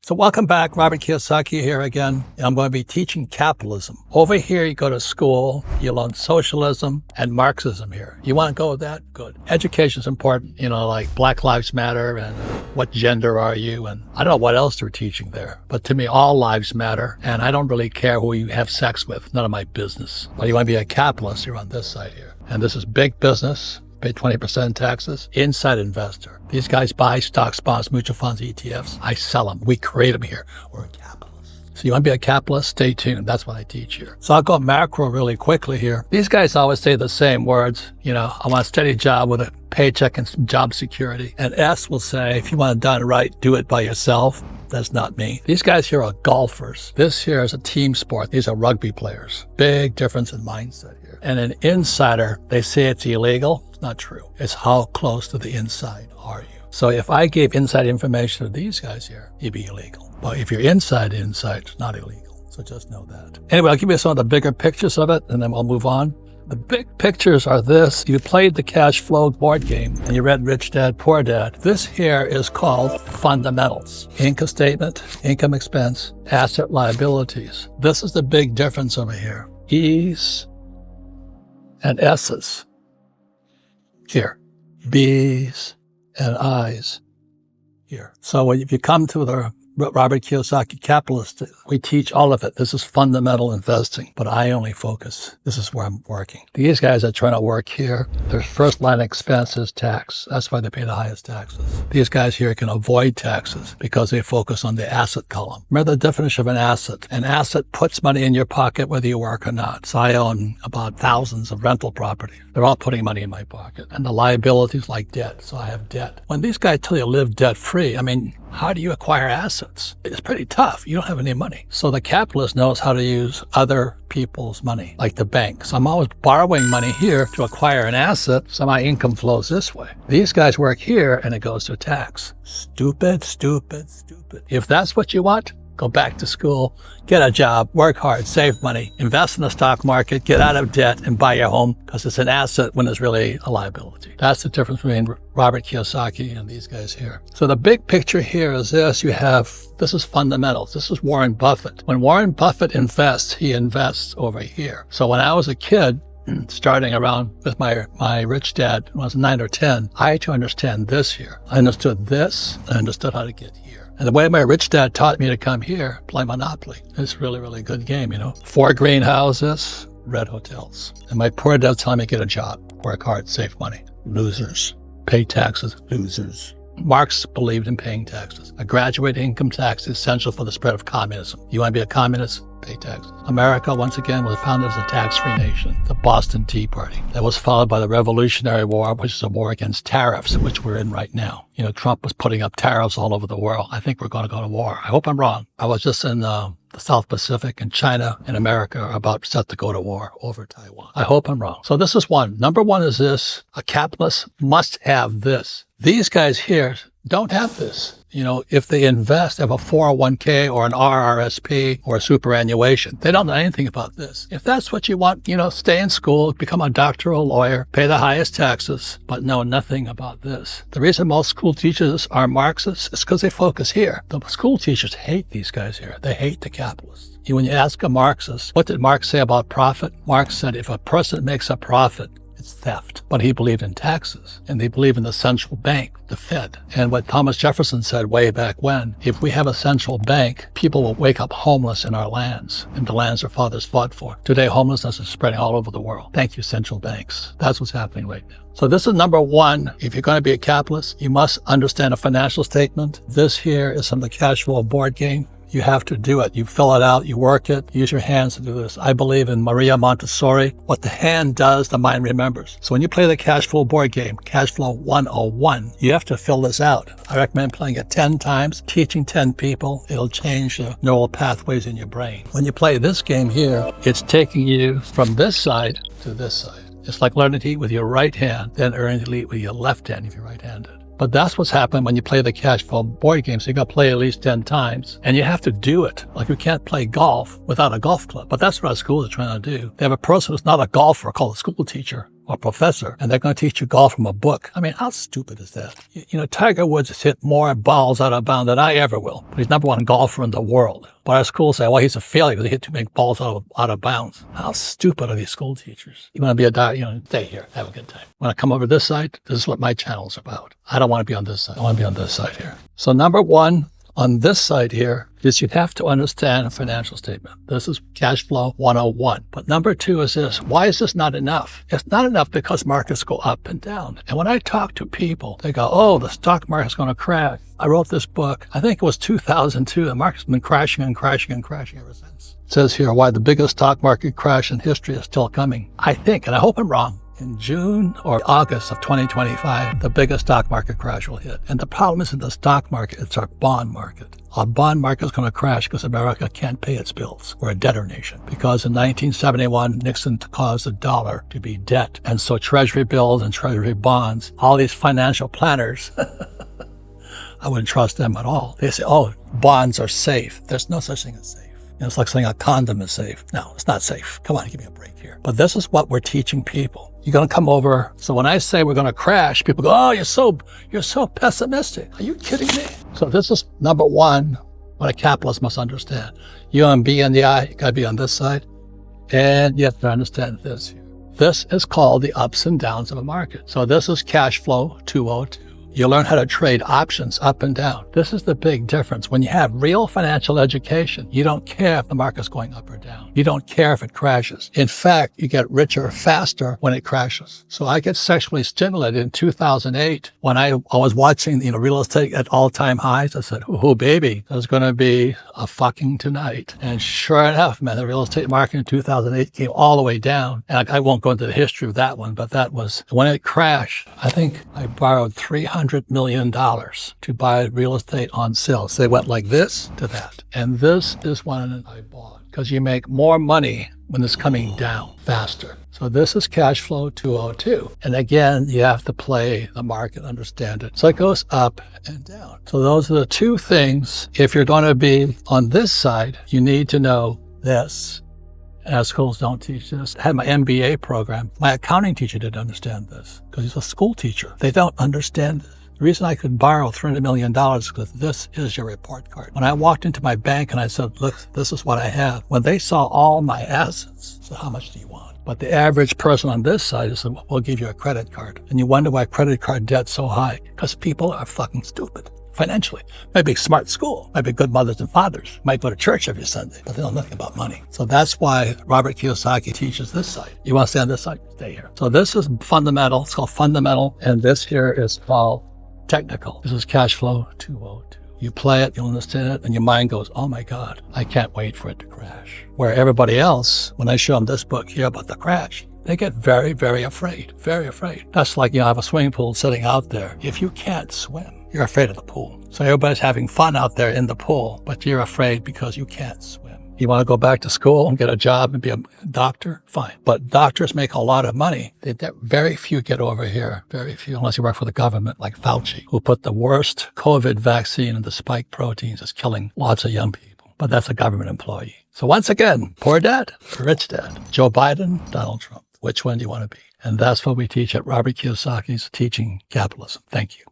So welcome back, Robert Kiyosaki here again. I'm going to be teaching capitalism. Over here, you go to school, you learn socialism and Marxism here. You want to go with that? Good. Education is important, like Black Lives Matter and what gender are you? And I don't know what else they're teaching there. But to me, all lives matter. And I don't really care who you have sex with. None of my business. But you want to be a capitalist, you're on this side here. And this is big business. Pay 20% in taxes. Inside investor. These guys buy stocks, bonds, mutual funds, ETFs. I sell them. We create them here. We're capitalists. So you want to be a capitalist? Stay tuned. That's what I teach here. So I'll go macro really quickly here. These guys always say the same words. I want a steady job with a paycheck and some job security. And S will say, if you want it done right, do it by yourself. That's not me. These guys here are golfers. This here is a team sport. These are rugby players. Big difference in mindset here. And an insider, they say it's illegal. It's not true. It's how close to the inside are you? So if I gave inside information to these guys here, it'd be illegal. But if you're inside, it's not illegal. So just know that. Anyway, I'll give you some of the bigger pictures of it, and then we'll move on. The big pictures are this. You played the Cashflow board game and you read Rich Dad, Poor Dad. This here is called fundamentals. Income statement, income expense, asset liabilities. This is the big difference over here. E's and S's. Here. B's and I's. Here. So if you come to the Robert Kiyosaki Capitalist, we teach all of it. This is fundamental investing, but I only focus. This is where I'm working. These guys are trying to work here. Their first line expense is tax. That's why they pay the highest taxes. These guys here can avoid taxes because they focus on the asset column. Remember the definition of an asset. An asset puts money in your pocket whether you work or not. So I own about thousands of rental property. They're all putting money in my pocket. And the liabilities like debt. So I have debt. When these guys tell you live debt free, how do you acquire assets? It's pretty tough. You don't have any money. So the capitalist knows how to use other people's money, like the bank. So I'm always borrowing money here to acquire an asset, so my income flows this way. These guys work here and it goes to tax. Stupid, stupid, stupid. If that's what you want, go back to school, get a job, work hard, save money, invest in the stock market, get out of debt and buy your home because it's an asset when it's really a liability. That's the difference between Robert Kiyosaki and these guys here. So the big picture here is this. This is fundamentals. This is Warren Buffett. When Warren Buffett invests, he invests over here. So when I was a kid, starting around with my rich dad when I was 9 or 10, I had to understand this here. I understood this. I understood how to get here. And the way my rich dad taught me to come here, play Monopoly. It's really, really good game, 4 greenhouses, red hotels. And my poor dad telling me to get a job, work hard, save money. Losers. Pay taxes, losers. Marx believed in paying taxes. A graduate income tax is essential for the spread of communism. You want to be a communist? Pay taxes. America, once again, was founded as a tax-free nation, the Boston Tea Party. That was followed by the Revolutionary War, which is a war against tariffs, which we're in right now. Trump was putting up tariffs all over the world. I think we're going to go to war. I hope I'm wrong. I was just in the South Pacific, and China and America are about set to go to war over Taiwan. I hope I'm wrong. So this is one. Number one is this. A capitalist must have this. These guys here don't have this. If they invest, have a 401k or an RRSP or a superannuation, they don't know anything about this. If that's what you want, stay in school, become a doctor or a lawyer, pay the highest taxes, but know nothing about this. The reason most school teachers are Marxists is because they focus here. The school teachers hate these guys here. They hate the capitalists. When you ask a Marxist, what did Marx say about profit? Marx said if a person makes a profit, it's theft. But he believed in taxes, and they believe in the central bank, the Fed. And what Thomas Jefferson said way back when, if we have a central bank, people will wake up homeless in our lands, and the lands our fathers fought for. Today, homelessness is spreading all over the world. Thank you, central banks. That's what's happening right now. So this is number one. If you're going to be a capitalist, you must understand a financial statement. This here is from the Cashflow board game. You have to do it. You fill it out, you work it, use your hands to do this. I believe in Maria Montessori. What the hand does, the mind remembers. So when you play the Cashflow board game, Cashflow 101, you have to fill this out. I recommend playing it 10 times, teaching 10 people. It'll change the neural pathways in your brain. When you play this game here, it's taking you from this side to this side. It's like learning to eat with your right hand, then learning to eat with your left hand if you're right-handed. But that's what's happened when you play the Cashflow board game. So you got to play at least 10 times. And you have to do it. Like you can't play golf without a golf club. But that's what our schools are trying to do. They have a person who's not a golfer called a school teacher. or professor, and they're going to teach you golf from a book. I mean, how stupid is that? Tiger Woods has hit more balls out of bounds than I ever will. But he's #1 golfer in the world. But our schools say, well, he's a failure because he hit too many balls out of bounds. How stupid are these school teachers? You want to be a doctor, stay here, have a good time. When I come over this side, this is what my channel's about. I don't want to be on this side. I want to be on this side here. So #1 on this side here is you have to understand a financial statement. This is cash flow 101. But #2 is this. Why is this not enough? It's not enough because markets go up and down. And when I talk to people, they go, oh, the stock market's going to crash. I wrote this book, I think it was 2002. The market's been crashing and crashing and crashing ever since. It says here why the biggest stock market crash in history is still coming. I think, and I hope I'm wrong, in June or August of 2025, the biggest stock market crash will hit. And the problem isn't the stock market, it's our bond market. Our bond market is going to crash because America can't pay its bills. We're a debtor nation. Because in 1971, Nixon caused the dollar to be debt. And so treasury bills and treasury bonds, all these financial planners, I wouldn't trust them at all. They say, oh, bonds are safe. There's no such thing as safe. It's like saying a condom is safe. No, it's not safe. Come on, give me a break here. But this is what we're teaching people. You're going to come over. So when I say we're going to crash, people go, oh, you're so pessimistic. Are you kidding me? So this is #1, what a capitalist must understand. You and B and the I, you got to be on this side. And you have to understand this here. This is called the ups and downs of a market. So this is cash flow 202. You learn how to trade options up and down. This is the big difference. When you have real financial education, you don't care if the market's going up or down. You don't care if it crashes. In fact, you get richer faster when it crashes. So I get sexually stimulated in 2008 when I was watching, real estate at all-time highs. I said, oh, baby, there's going to be a fucking tonight. And sure enough, man, the real estate market in 2008 came all the way down. And I won't go into the history of that one, but that was when it crashed. I think I borrowed $300 million to buy real estate on sale. So they went like this to that. And this is one I bought because you make more money when it's coming down faster. So this is cash flow 202. And again, you have to play the market, understand it. So it goes up and down. So those are the two things. If you're going to be on this side, you need to know this. And our schools don't teach this. I had my MBA program. My accounting teacher didn't understand this because he's a school teacher. They don't understand this. The reason I could borrow $300 million is because this is your report card. When I walked into my bank and I said, look, this is what I have. When they saw all my assets, so how much do you want? But the average person on this side is, we'll give you a credit card. And you wonder why credit card debt's so high. Because people are fucking stupid. Financially. Might be a smart school, might be good mothers and fathers, might go to church every Sunday, but they know nothing about money. So that's why Robert Kiyosaki teaches this side. You want to stay on this side? Stay here. So this is fundamental. It's called fundamental. And this here is called technical. This is cash flow 202. You play it, you'll understand it, and your mind goes, oh my God, I can't wait for it to crash. Where everybody else, when I show them this book here about the crash, they get very, very afraid, very afraid. That's like, I have a swimming pool sitting out there. If you can't swim, you're afraid of the pool. So everybody's having fun out there in the pool, but you're afraid because you can't swim. You want to go back to school and get a job and be a doctor? Fine. But doctors make a lot of money. Very few get over here. Very few, unless you work for the government, like Fauci, who put the worst COVID vaccine in the spike proteins is killing lots of young people. But that's a government employee. So once again, poor dad, rich dad, Joe Biden, Donald Trump. Which one do you want to be? And that's what we teach at Robert Kiyosaki's Teaching Capitalism. Thank you.